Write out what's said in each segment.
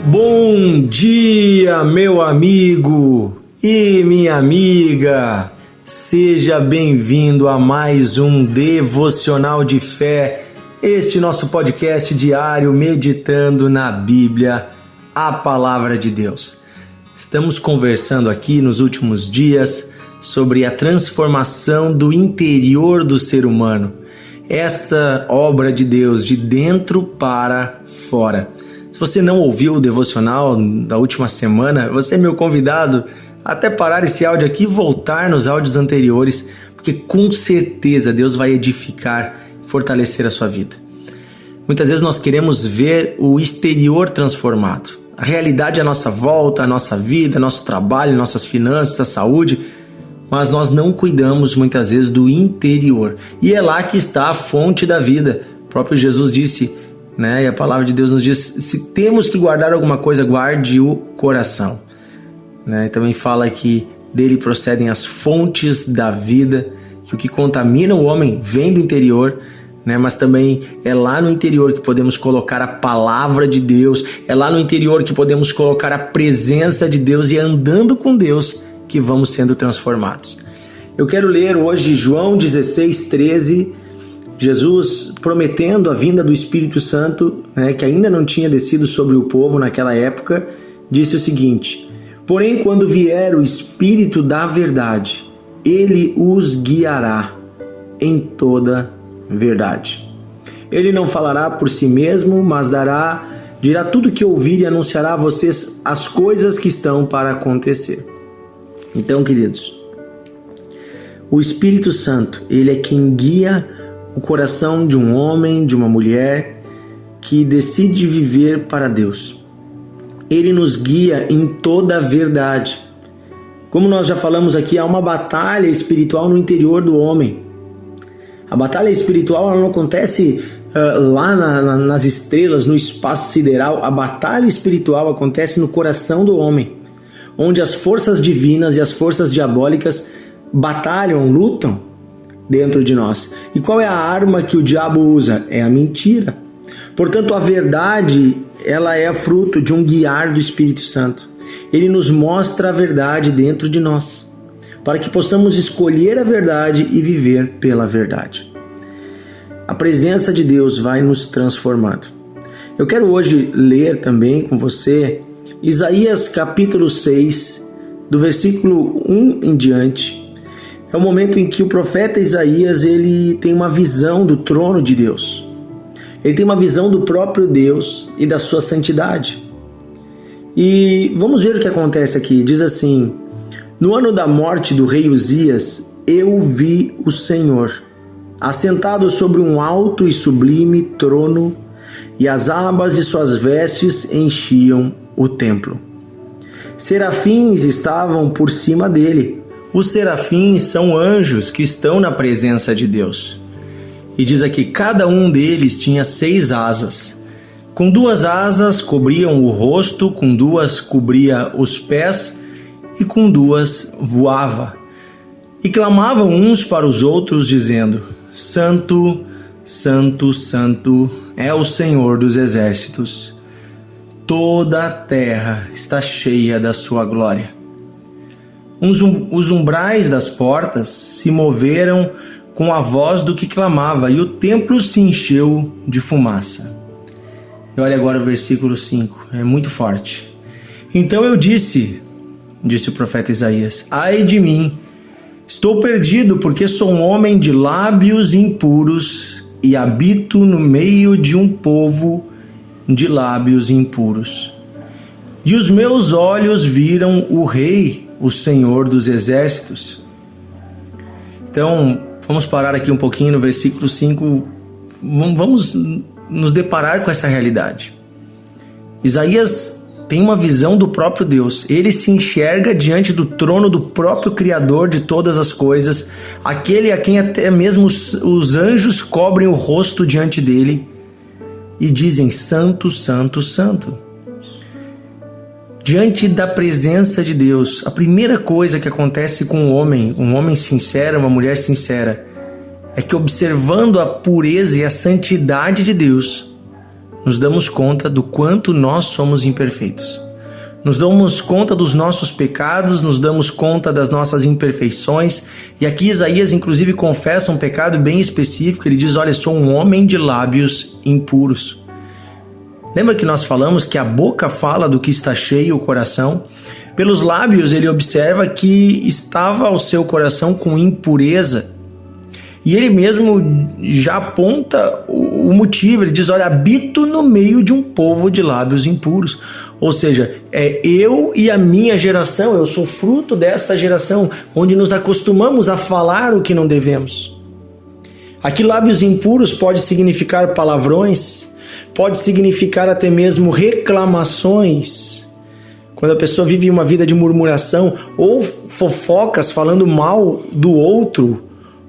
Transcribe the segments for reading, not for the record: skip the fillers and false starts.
Bom dia, meu amigo e minha amiga. Seja bem-vindo a mais um Devocional de Fé, este nosso podcast diário meditando na Bíblia, a Palavra de Deus. Estamos conversando aqui nos últimos dias sobre a transformação do interior do ser humano. Esta obra de Deus de dentro para fora. Se você não ouviu o devocional da última semana, você é meu convidado a até parar esse áudio aqui e voltar nos áudios anteriores, porque com certeza Deus vai edificar e fortalecer a sua vida. Muitas vezes nós queremos ver o exterior transformado, a realidade à nossa volta, a nossa vida, nosso trabalho, nossas finanças, a saúde, mas nós não cuidamos muitas vezes do interior. E é lá que está a fonte da vida. O próprio Jesus disse, e a palavra de Deus nos diz, se temos que guardar alguma coisa, guarde o coração. Também fala que dele procedem as fontes da vida, que o que contamina o homem vem do interior, mas também é lá no interior que podemos colocar a palavra de Deus, é lá no interior que podemos colocar a presença de Deus e andando com Deus que vamos sendo transformados. Eu quero ler hoje João 16:13, Jesus prometendo a vinda do Espírito Santo, que ainda não tinha descido sobre o povo naquela época, disse o seguinte: porém, quando vier o Espírito da verdade, ele os guiará em toda verdade. Ele não falará por si mesmo, mas dirá tudo o que ouvir e anunciará a vocês as coisas que estão para acontecer. Então, queridos, o Espírito Santo, ele é quem guia o coração de um homem, de uma mulher que decide viver para Deus. Ele nos guia em toda a verdade. Como nós já falamos aqui, há uma batalha espiritual no interior do homem. A batalha espiritual ela não acontece lá nas estrelas, no espaço sideral. A batalha espiritual acontece no coração do homem, onde as forças divinas e as forças diabólicas batalham, lutam dentro de nós. E qual é a arma que o diabo usa? É a mentira. Portanto, a verdade, ela é fruto de um guiar do Espírito Santo. Ele nos mostra a verdade dentro de nós, para que possamos escolher a verdade e viver pela verdade. A presença de Deus vai nos transformando. Eu quero hoje ler também com você Isaías capítulo 6, do versículo 1 em diante. É o momento em que o profeta Isaías ele tem uma visão do trono de Deus. Ele tem uma visão do próprio Deus e da sua santidade. E vamos ver o que acontece aqui. Diz assim: no ano da morte do rei Uzias, eu vi o Senhor, assentado sobre um alto e sublime trono, e as abas de suas vestes enchiam o templo. Serafins estavam por cima dele. Os serafins são anjos que estão na presença de Deus. E diz aqui, cada um deles tinha 6 asas. Com 2 asas cobriam o rosto, com 2 cobria os pés, e com 2 voava. E clamavam uns para os outros, dizendo: Santo, Santo, Santo é o Senhor dos exércitos. Toda a terra está cheia da sua glória. Os umbrais das portas se moveram com a voz do que clamava, e o templo se encheu de fumaça. E olha agora o versículo 5, é muito forte. Então eu disse o profeta Isaías: ai de mim, estou perdido, porque sou um homem de lábios impuros e habito no meio de um povo de lábios impuros. E os meus olhos viram o Rei, o Senhor dos exércitos. Então, vamos parar aqui um pouquinho no versículo 5. Vamos nos deparar com essa realidade. Isaías tem uma visão do próprio Deus. Ele se enxerga diante do trono do próprio Criador de todas as coisas, aquele a quem até mesmo os anjos cobrem o rosto diante dele e dizem: Santo, Santo, Santo. Diante da presença de Deus, a primeira coisa que acontece com um homem sincero, uma mulher sincera, é que, observando a pureza e a santidade de Deus, nos damos conta do quanto nós somos imperfeitos. Nos damos conta dos nossos pecados, nos damos conta das nossas imperfeições. E aqui Isaías, inclusive, confessa um pecado bem específico. Ele diz: olha, sou um homem de lábios impuros. Lembra que nós falamos que a boca fala do que está cheio o coração? Pelos lábios ele observa que estava o seu coração com impureza. E ele mesmo já aponta o motivo. Ele diz: olha, habito no meio de um povo de lábios impuros. Ou seja, é eu e a minha geração, eu sou fruto desta geração, onde nos acostumamos a falar o que não devemos. Aqui lábios impuros pode significar palavrões, pode significar até mesmo reclamações. Quando a pessoa vive uma vida de murmuração ou fofocas falando mal do outro,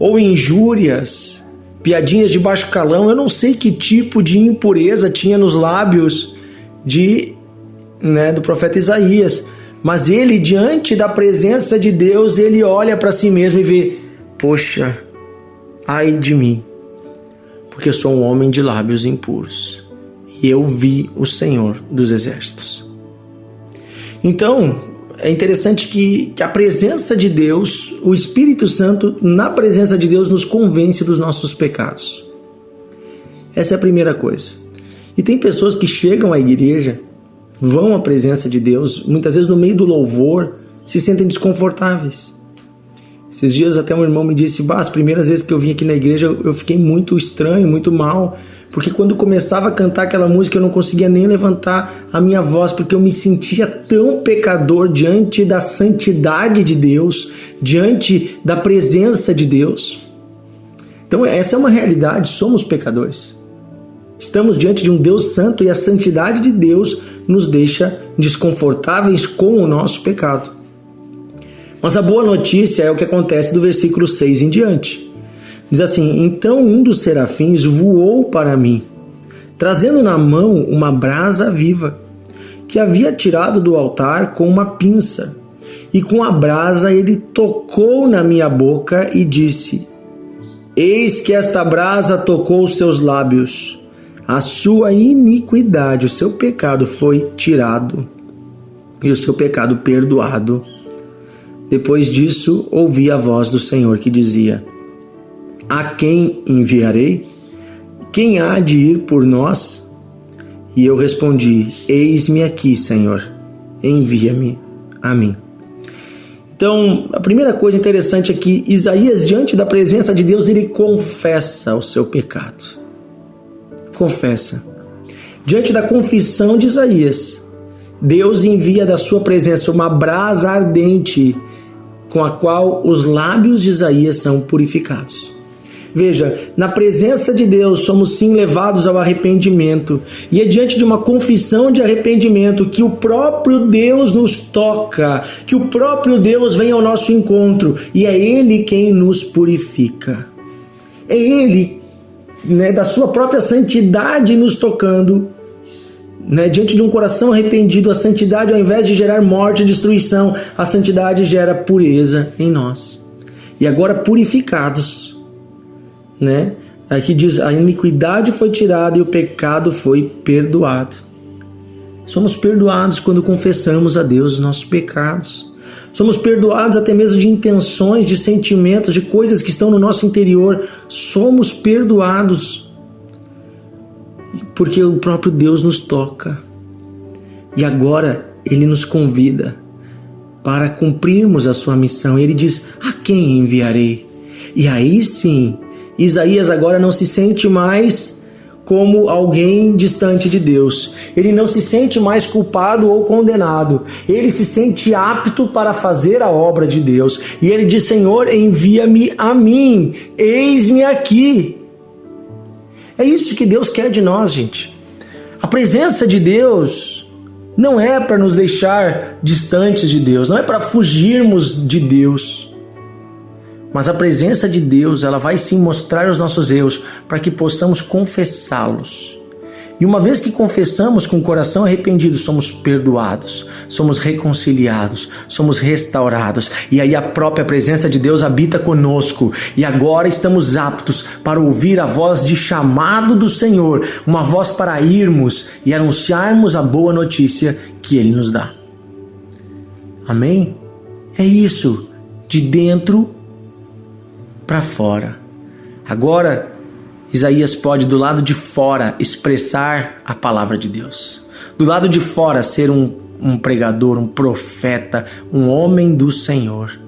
ou injúrias, piadinhas de baixo calão, eu não sei que tipo de impureza tinha nos lábios do profeta Isaías, mas ele, diante da presença de Deus, ele olha para si mesmo e vê: poxa, ai de mim, porque eu sou um homem de lábios impuros, e eu vi o Senhor dos Exércitos. Então, é interessante que a presença de Deus, o Espírito Santo, na presença de Deus, nos convence dos nossos pecados. Essa é a primeira coisa. E tem pessoas que chegam à igreja, vão à presença de Deus, muitas vezes no meio do louvor, se sentem desconfortáveis. Esses dias até um irmão me disse: as primeiras vezes que eu vim aqui na igreja eu fiquei muito estranho, muito mal, porque quando começava a cantar aquela música eu não conseguia nem levantar a minha voz, porque eu me sentia tão pecador diante da santidade de Deus, diante da presença de Deus. Então essa é uma realidade, somos pecadores. Estamos diante de um Deus santo e a santidade de Deus nos deixa desconfortáveis com o nosso pecado. Mas a boa notícia é o que acontece do versículo 6 em diante. Diz assim: então um dos serafins voou para mim, trazendo na mão uma brasa viva, que havia tirado do altar com uma pinça. E com a brasa ele tocou na minha boca e disse: eis que esta brasa tocou os seus lábios. A sua iniquidade, o seu pecado foi tirado e o seu pecado perdoado. Depois disso, ouvi a voz do Senhor que dizia: a quem enviarei? Quem há de ir por nós? E eu respondi: eis-me aqui, Senhor, envia-me a mim. Então, a primeira coisa interessante é que Isaías, diante da presença de Deus, ele confessa o seu pecado. Confessa. Diante da confissão de Isaías, Deus envia da sua presença uma brasa ardente com a qual os lábios de Isaías são purificados. Veja, na presença de Deus somos sim levados ao arrependimento, e é diante de uma confissão de arrependimento que o próprio Deus nos toca, que o próprio Deus vem ao nosso encontro, e é Ele quem nos purifica. É Ele, da sua própria santidade nos tocando, diante de um coração arrependido. A santidade, ao invés de gerar morte e destruição, a santidade gera pureza em nós. E agora purificados, aqui diz: a iniquidade foi tirada e o pecado foi perdoado. Somos perdoados quando confessamos a Deus os nossos pecados. Somos perdoados até mesmo de intenções, de sentimentos, de coisas que estão no nosso interior. Somos perdoados porque o próprio Deus nos toca. E agora Ele nos convida para cumprirmos a sua missão. Ele diz: a quem enviarei? E aí sim, Isaías agora não se sente mais como alguém distante de Deus. Ele não se sente mais culpado ou condenado. Ele se sente apto para fazer a obra de Deus. E ele diz: Senhor, envia-me a mim. Eis-me aqui. É isso que Deus quer de nós, gente. A presença de Deus não é para nos deixar distantes de Deus, não é para fugirmos de Deus. Mas a presença de Deus, ela vai sim mostrar os nossos erros para que possamos confessá-los. E uma vez que confessamos com o coração arrependido, somos perdoados, somos reconciliados, somos restaurados. E aí a própria presença de Deus habita conosco. E agora estamos aptos para ouvir a voz de chamado do Senhor, uma voz para irmos e anunciarmos a boa notícia que Ele nos dá. Amém? É isso, de dentro para fora. Agora, Isaías pode, do lado de fora, expressar a palavra de Deus. Do lado de fora, ser um pregador, um profeta, um homem do Senhor.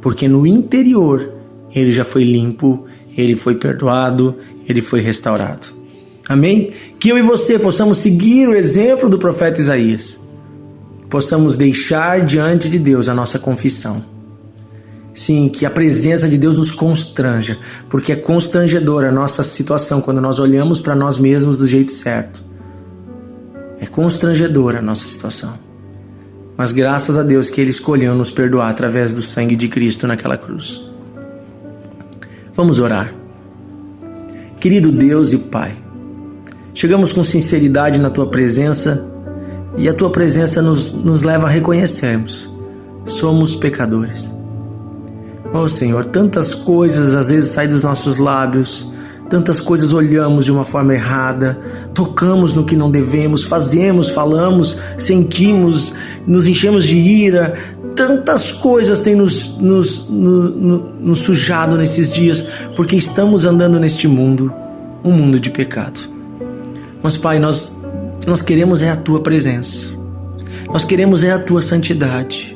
Porque no interior, ele já foi limpo, ele foi perdoado, ele foi restaurado. Amém? Que eu e você possamos seguir o exemplo do profeta Isaías. Possamos deixar diante de Deus a nossa confissão. Sim, que a presença de Deus nos constranja, porque é constrangedora a nossa situação quando nós olhamos para nós mesmos do jeito certo. É constrangedora a nossa situação. Mas graças a Deus que Ele escolheu nos perdoar através do sangue de Cristo naquela cruz. Vamos orar. Querido Deus e Pai, chegamos com sinceridade na Tua presença e a Tua presença nos leva a reconhecermos. Somos pecadores. Oh Senhor, tantas coisas às vezes saem dos nossos lábios, tantas coisas olhamos de uma forma errada, tocamos no que não devemos, fazemos, falamos, sentimos, nos enchemos de ira, tantas coisas têm nos sujado nesses dias, porque estamos andando neste mundo, um mundo de pecado. Mas Pai, nós queremos é a Tua presença, nós queremos é a Tua santidade.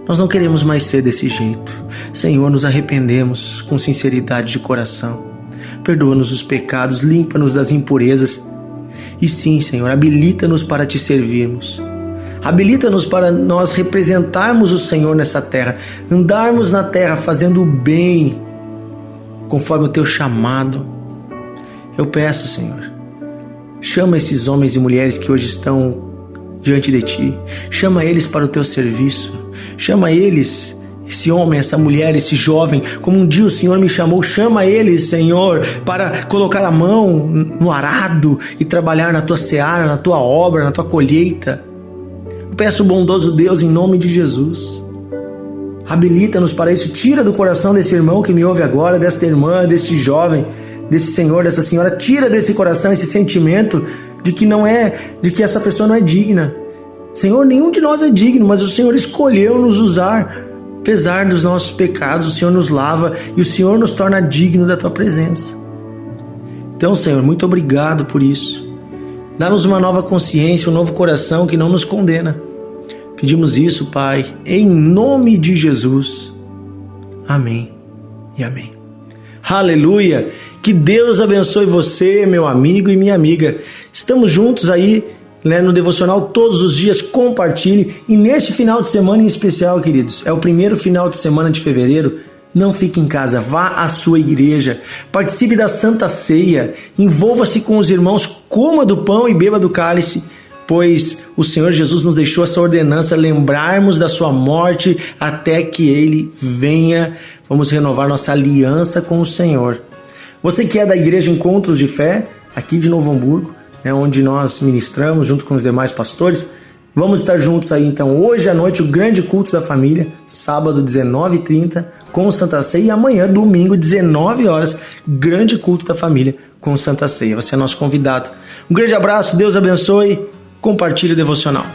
Nós não queremos mais ser desse jeito. Senhor, nos arrependemos com sinceridade de coração. Perdoa-nos os pecados, limpa-nos das impurezas. E sim, Senhor, habilita-nos para Te servirmos. Habilita-nos para nós representarmos o Senhor nessa terra. Andarmos na terra fazendo o bem, conforme o Teu chamado. Eu peço, Senhor, chama esses homens e mulheres que hoje estão diante de Ti. Chama eles para o Teu serviço. Chama eles, esse homem, essa mulher, esse jovem, como um dia o Senhor me chamou. Chama eles, Senhor, para colocar a mão no arado e trabalhar na Tua seara, na Tua obra, na Tua colheita. Eu peço, bondoso Deus, em nome de Jesus, habilita-nos para isso. Tira do coração desse irmão que me ouve agora, desta irmã, deste jovem, desse senhor, dessa senhora, tira desse coração esse sentimento de que essa pessoa não é digna. Senhor, nenhum de nós é digno, mas o Senhor escolheu nos usar. Apesar dos nossos pecados, o Senhor nos lava e o Senhor nos torna digno da Tua presença. Então, Senhor, muito obrigado por isso. Dá-nos uma nova consciência, um novo coração que não nos condena. Pedimos isso, Pai, em nome de Jesus. Amém e amém. Aleluia! Que Deus abençoe você, meu amigo e minha amiga. Estamos juntos aí, no devocional todos os dias. Compartilhe. E neste final de semana em especial, queridos, é o primeiro final de semana de fevereiro. Não fique em casa, vá à sua igreja, participe da Santa Ceia, envolva-se com os irmãos, coma do pão e beba do cálice, pois o Senhor Jesus nos deixou essa ordenança, lembrarmos da sua morte até que Ele venha. Vamos renovar nossa aliança com o Senhor. Você que é da Igreja Encontros de Fé, aqui de Novo Hamburgo, onde nós ministramos junto com os demais pastores, vamos estar juntos aí então hoje à noite, o grande culto da família, sábado 19h30 com Santa Ceia, e amanhã domingo 19 horas, grande culto da família com Santa Ceia. Você é nosso convidado. Um grande abraço, Deus abençoe, compartilhe o devocional.